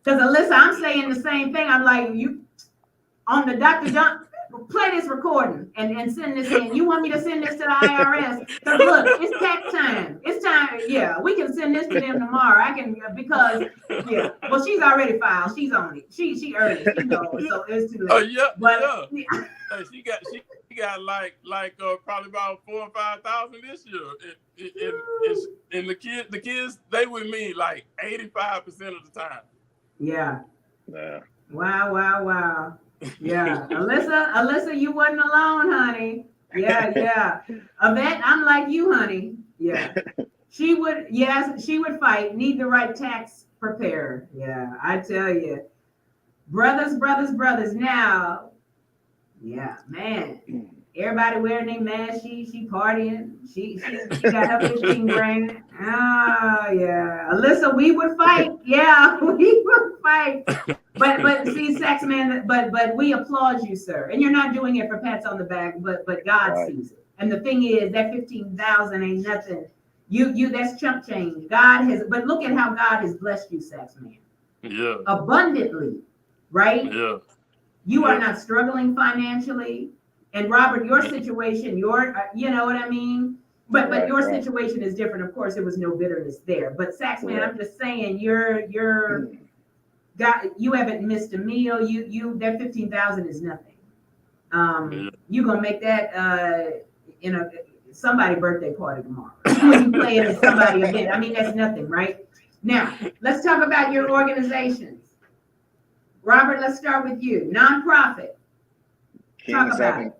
Because Alyssa, I'm saying the same thing. I'm like, you on the Dr. John, play this recording and send this in. You want me to send this to the IRS? Because look, it's tax time. It's time. Yeah, we can send this to them tomorrow. I can, because well, she's already filed. She's on it. She earned it. She knows, so it's too late. Oh yeah, but, yeah. She got like probably about 4,000 or 5,000 this year. And the kids, they with me like 85% of the time. Yeah. Yeah. Wow. Yeah. Alyssa, you wasn't alone, honey. Yeah. Yvette, I'm like you, honey. Yeah. She would fight. Need the right tax preparer. Yeah, I tell you. Brothers. Now, yeah, man. Everybody wearing their mask. She partying. She got her 15 grand. Oh yeah. Alyssa, we would fight. Yeah, we would fight. But see, sex man, but we applaud you, sir. And you're not doing it for pats on the back, but God sees it. And the thing is, that 15,000 ain't nothing. You that's chump change. But look at how God has blessed you, sex man. Yeah. Abundantly, right? Yeah. You are not struggling financially. And Robert, your situation, you know what I mean? But your situation is different. Of course, there was no bitterness there. But Saxman, I'm just saying, you haven't missed a meal. You that 15,000 is nothing. You gonna make that in a somebody birthday party tomorrow when you play it at somebody event. I mean, that's nothing, right? Now, let's talk about your organizations. Robert, let's start with you. Nonprofit. Talk about it.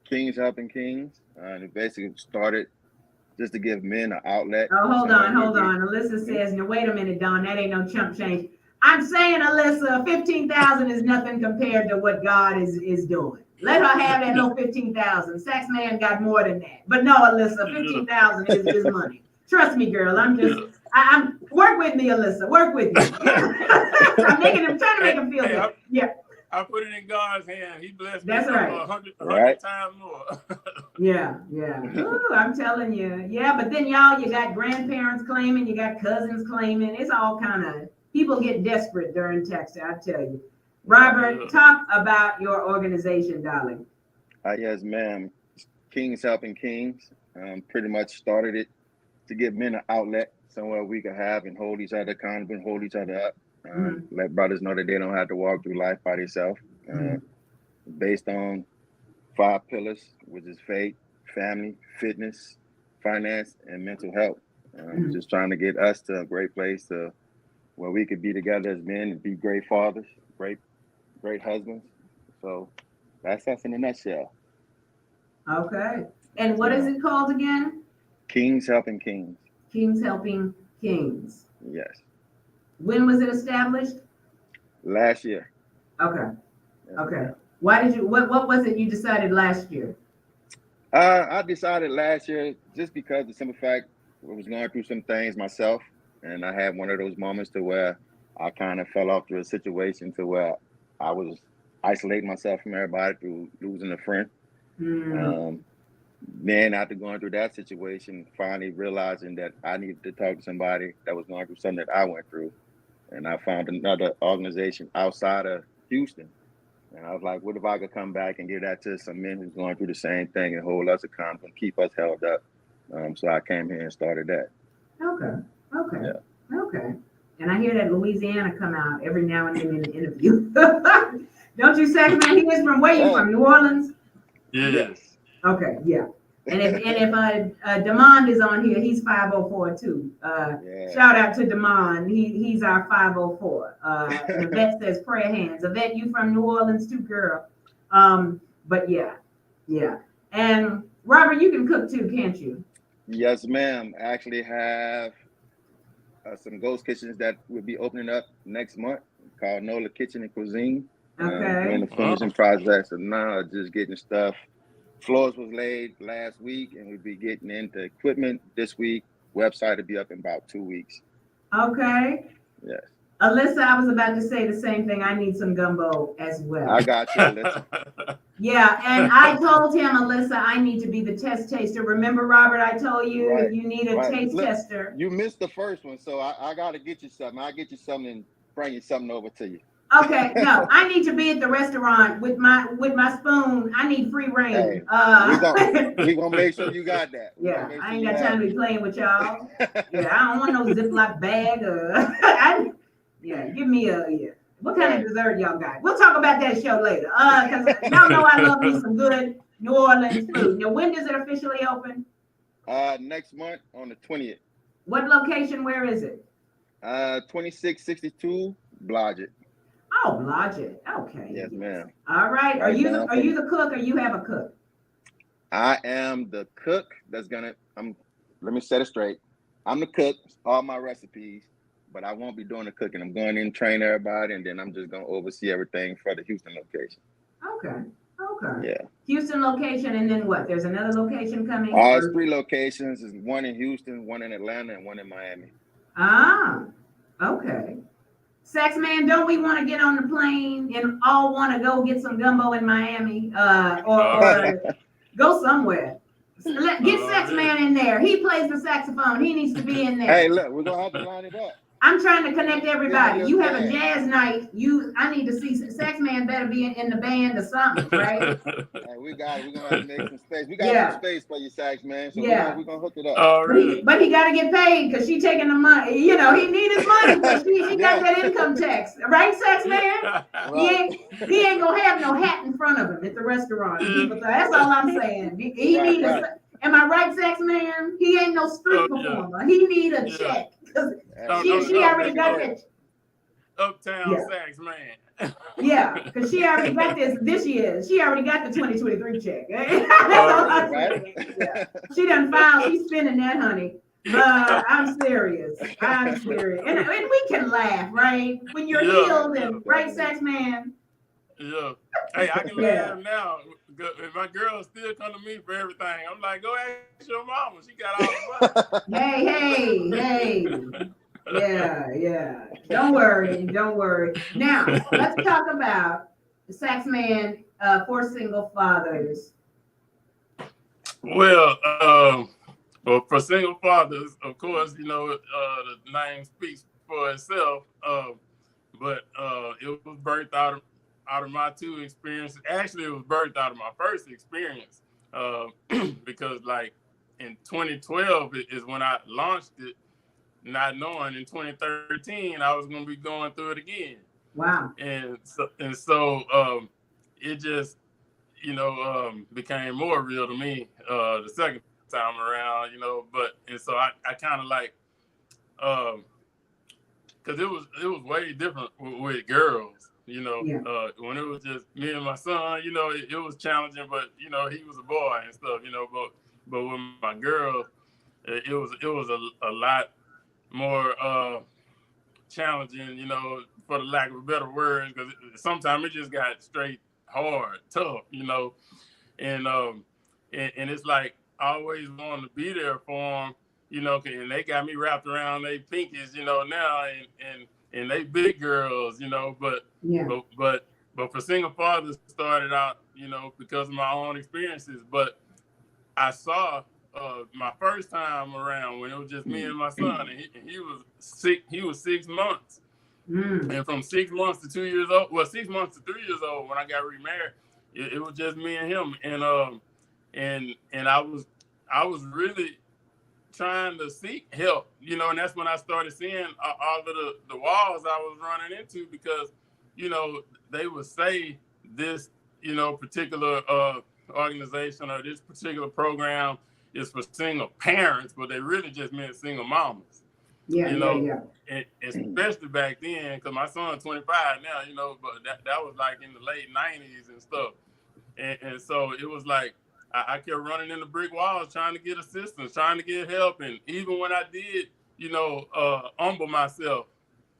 Kings Helping Kings. And it basically started just to give men an outlet. Oh, hold on. Alyssa says, no, wait a minute, Don, that ain't no chump change. I'm saying, Alyssa, 15,000 is nothing compared to what God is doing. Let her have that little 15,000. Sax man got more than that. But no, Alyssa, 15,000 is money. Trust me, girl. I'm work with me, Alyssa. Work with me. I'm trying to make him feel good. Yeah. I put it in God's hand. He blessed me. That's right. 100 times more. Yeah. Ooh, I'm telling you. Yeah, but then y'all, you got grandparents claiming, you got cousins claiming. It's all kind of, people get desperate during text, I tell you. Robert, talk about your organization, darling. Yes, ma'am. Kings Helping Kings. Pretty much started it to give men an outlet, somewhere we could have and hold each other accountable and hold each other up. Let brothers know that they don't have to walk through life by themselves. Based on 5 pillars, which is faith, family, fitness, finance, and mental health. Just trying to get us to a great place to where we could be together as men and be great fathers, great husbands. So that's us in a nutshell. Okay. And what is it called again? Kings Helping Kings. Kings Helping Kings. Yes. When was it established? Last year. Okay. Why did you, what was it you decided last year? I decided last year just because the simple fact I was going through some things myself, and I had one of those moments to where I kind of fell off through a situation to where I was isolating myself from everybody through losing a friend. Then after going through that situation, finally realizing that I needed to talk to somebody that was going through something that I went through. And I found another organization outside of Houston. And I was like, what if I could come back and give that to some men who's going through the same thing and hold us accountable and keep us held up? So I came here and started that. Okay. And I hear that Louisiana come out every now and then in the interview. Don't you, Saxman? He is from where you from? New Orleans? Yes. Okay, yeah. And if Demond is on here, he's 504 too. Shout out to Demond. He's our 504. And Yvette says prayer hands. Yvette, you from New Orleans too, girl. But yeah. And Robert, you can cook too, can't you? Yes, ma'am. I actually have some ghost kitchens that will be opening up next month. called Nola Kitchen and Cuisine. Okay. We're in the finishing process of now, just getting stuff. Floors was laid last week, and we'll be getting into equipment this week. Website will be up in about 2 weeks. Okay. Yes. Alyssa, I was about to say the same thing. I need some gumbo as well. I got you, Alyssa. Yeah, and I told him, Alyssa, I need to be the test taster. Remember, Robert, I told you Right, you need a taste Look, tester. you missed the first one, so I got to get you something. I'll get you something and bring you something over to you. Okay, no, I need to be at the restaurant with my spoon. I need free reign. Hey, we gonna make sure you got that. Yeah, I ain't got time to be playing with y'all. Yeah, I don't want no Ziploc bag. Give me a. What kind of dessert y'all got? We'll talk about that show later. Because y'all know I love me some good New Orleans food. Now, when does it officially open? Next month on the 20th. What location? Where is it? 2662 Blodgett. Oh, Blodgett. Okay. Yes, ma'am. All right. Are you the cook, or you have a cook? I am the cook that's gonna. Let me set it straight. I'm the cook. All my recipes, but I won't be doing the cooking. I'm going in, train everybody, and then I'm just gonna oversee everything for the Houston location. Okay. Yeah. Houston location, and then what? There's another location coming. There's 3 locations. There's one in Houston, one in Atlanta, and one in Miami. Okay. Sax man, don't we want to get on the plane and all want to go get some gumbo in Miami, or go somewhere? Get Sax man in there. He plays the saxophone. He needs to be in there. Hey, look, we're gonna have to line it up. I'm trying to connect everybody. You have a jazz night. I need to see Sax man better be in the band or something, right? Hey, we got it. We're gonna have to make some space. We got some space for you, Sax man. So we're gonna hook it up. Oh, really? But he got to get paid because she taking the money. You know, he need his money because she got that income tax, right, Sax man? Right. He ain't gonna have no hat in front of him at the restaurant. That's all I'm saying. He need a. Am I right, Sax man? He ain't no street performer. He need a check. She already got that. Uptown Sax man. Yeah, because she already got this year. She already got the 2023 check. Yeah. She done filed. She's spending that, honey. I'm serious. And we can laugh, right? When you're healed, and right, Sax man? Yeah. Hey, I can laugh now. If my girls still come to me for everything, I'm like, go ask your mama. She got all the Hey. money. Yeah. Don't worry. Now, let's talk about the Sax man for single fathers. Well, for single fathers, of course, the name speaks for itself. But it was birthed out of my 2 experiences. Actually, it was birthed out of my first experience because, like, in 2012 is when I launched it, not knowing in 2013 I was going to be going through it again. Wow. And so it just became more real to me the second time around, and so I kind of like because it was way different with girls, when it was just me and my son, it was challenging, but he was a boy and stuff, but with my girls, it was a lot more challenging, for the lack of a better word, because sometimes it just got straight hard, tough, and it's like I always wanted to be there for them, and they got me wrapped around their pinkies, now, and they big girls, but for single fathers started out, because of my own experiences, but I saw my first time around when it was just me and my son, and he was sick. He was 6 months, and from 6 months to 2 years old, 6 months to 3 years old, when I got remarried, it was just me and him, and I was really trying to seek help, and that's when I started seeing all of the walls I was running into, because they would say this particular organization or this particular program is for single parents, but they really just meant single mamas. And especially back then, because my son's 25 now, but that was like in the late 90s and stuff. And so it was like I kept running into brick walls trying to get assistance, trying to get help. And even when I did, humble myself,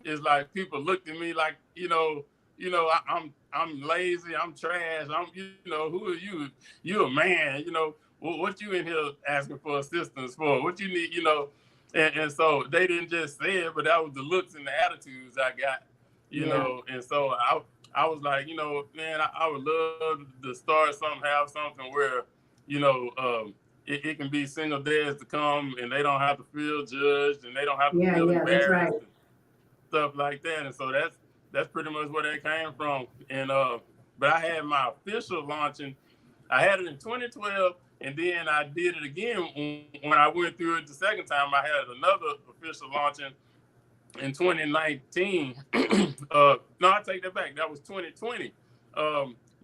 it's like people looked at me like, I'm lazy, I'm trash, who are you? You a man, what you in here asking for assistance for? What you need, and so they didn't just say it, but that was the looks and the attitudes I got, and so I was like, man, I would love to start something, have something where, it can be single dads to come and they don't have to feel judged and they don't have to feel that's right. embarrassed and stuff like that. And so that's pretty much where that came from. And but I had my official launching. I had it in 2012, and then I did it again when I went through it the second time. I had another official launching in 2019. No, I take that back. That was 2020.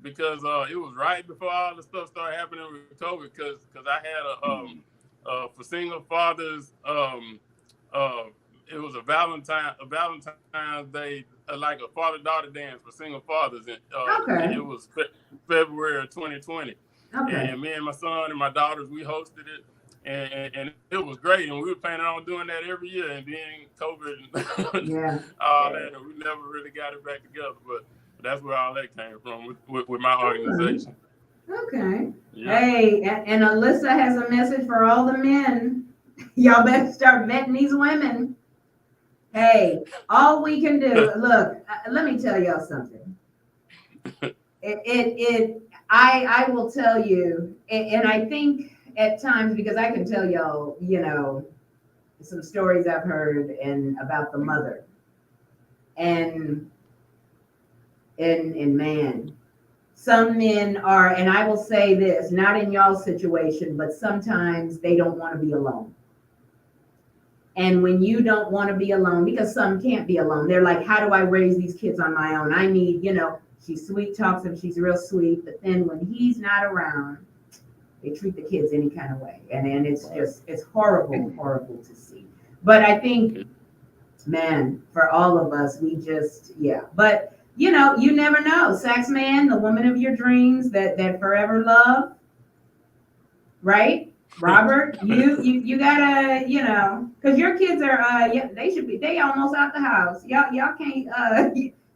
Because it was right before all the stuff started happening with COVID. Because I had for single fathers. It was a Valentine's Day, like a father-daughter dance for single fathers, and it was February of 2020. And me and my son and my daughters, we hosted it, and it was great. And we were planning on doing that every year. And then COVID, and all that, and we never really got it back together. But that's where all that came from with my organization. Okay. Yeah. Hey, and Alyssa has a message for all the men. Y'all better start vetting these women. Hey, all we can do, look, let me tell y'all something. I will tell you, and I think at times, because I can tell y'all, some stories I've heard and about the mother. And man, some men are, and I will say this, not in y'all's situation, but sometimes they don't want to be alone. And when you don't want to be alone, because some can't be alone, they're like, how do I raise these kids on my own? I need, she's sweet, talks and she's real sweet. But then when he's not around, they treat the kids any kind of way. And it's just, it's horrible to see. But I think, man, for all of us, we just, But, you never know. Sax man, the woman of your dreams that forever love, right? Robert, you gotta, because your kids are, they almost out the house. Y'all can't,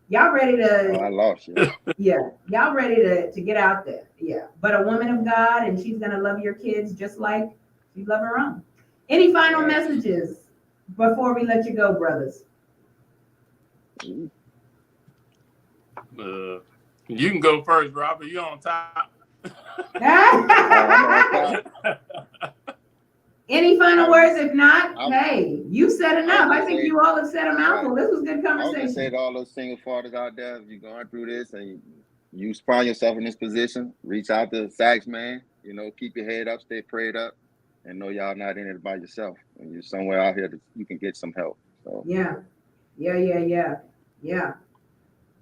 y'all ready to. Oh, I lost you. Yeah, y'all ready to get out there. Yeah, but a woman of God, and she's gonna love your kids just like she love her own. Any final messages before we let you go, brothers? You can go first, Robert. You on top. Any final words? If not, hey, you said enough. I think you all have said a mouthful. This was good conversation. I would say to all those single fathers out there, if you're going through this and you find yourself in this position, reach out to Sax man. Keep your head up, stay prayed up, and know y'all not in it by yourself. And you're somewhere out here that you can get some help. So yeah.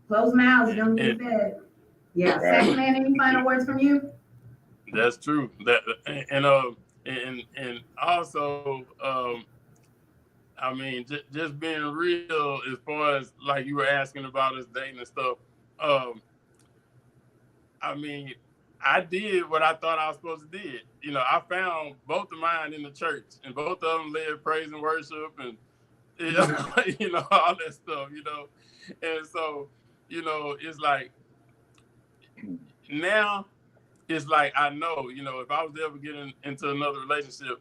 Close mouths, don't get fed. Yeah, Sax man. Any final words from you? That's true. And also, I mean, just being real as far as like you were asking about us dating and stuff. I mean, I did what I thought I was supposed to do. I found both of mine in the church, and both of them led praise and worship, and all that stuff. And so, it's like now. It's like I know, if I was ever getting into another relationship,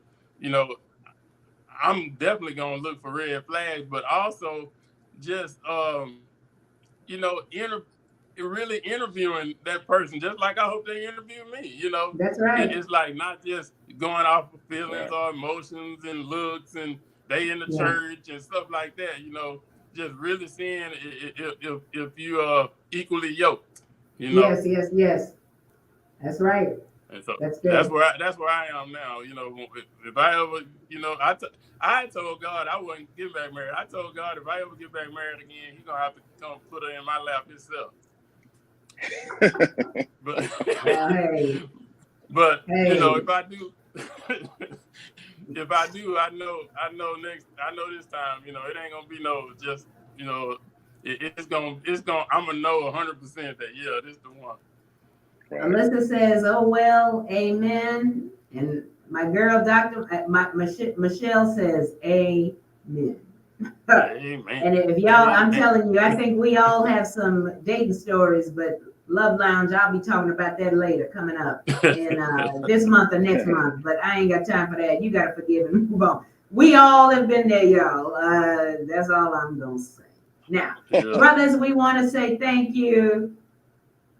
I'm definitely gonna look for red flags, but also just really interviewing that person, just like I hope they interview me. That's right. It's like not just going off of feelings or emotions and looks, and they in the church and stuff like that. Just really seeing if you are equally yoked. Yes. That's right. And so that's where I am now. If I ever, I told God I wouldn't get back married. I told God if I ever get back married again, He's gonna have to come put her in my lap Himself. But if I do, I know this time, it ain't gonna be no just, it's gonna. I'm gonna know 100% that this is the one. Alyssa says, "Oh well, amen." And my girl, Michelle says, "Amen." Amen. And if y'all, I'm telling you, I think we all have some dating stories, but Love Lounge, I'll be talking about that later, coming up in this month or next month. But I ain't got time for that. You got to forgive and move on. We all have been there, y'all. That's all I'm gonna say. Now, brothers, we want to say thank you.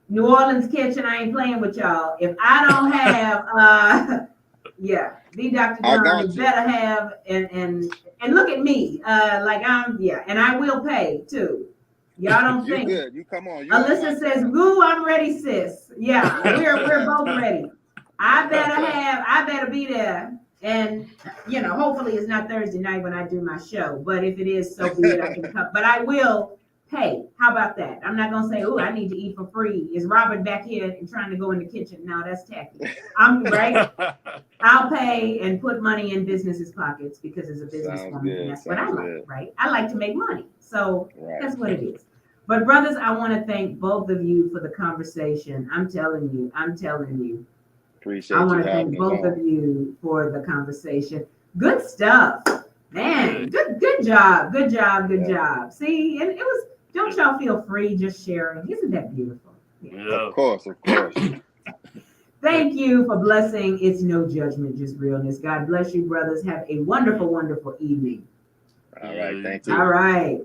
New Orleans Kitchen, I ain't playing with y'all. If I don't have, the Dr. John, you better have, and look at me, and I will pay too. Y'all don't think? Good. You come on. Alyssa says, "Goo, I'm ready, sis." Yeah, we're both ready. I better be there, and hopefully it's not Thursday night when I do my show. But if it is, so be it. I can come, but I will pay. How about that? I'm not gonna say, "Oh, I need to eat for free." Is Robert back here and trying to go in the kitchen? No, that's tacky. I'm right. I'll pay and put money in businesses' pockets because it's a business woman, and that's what I like, right? I like to make money, so that's what it is. But brothers, I want to thank both of you for the conversation. I'm telling you. Appreciate I want you to thank both of you for the conversation. Good stuff, man. Good job. See, and it was. Don't y'all feel free just sharing? Isn't that beautiful? Yeah. Of course. Thank you for blessing. It's no judgment, just realness. God bless you, brothers. Have a wonderful, wonderful evening. All right. Thank you. All right.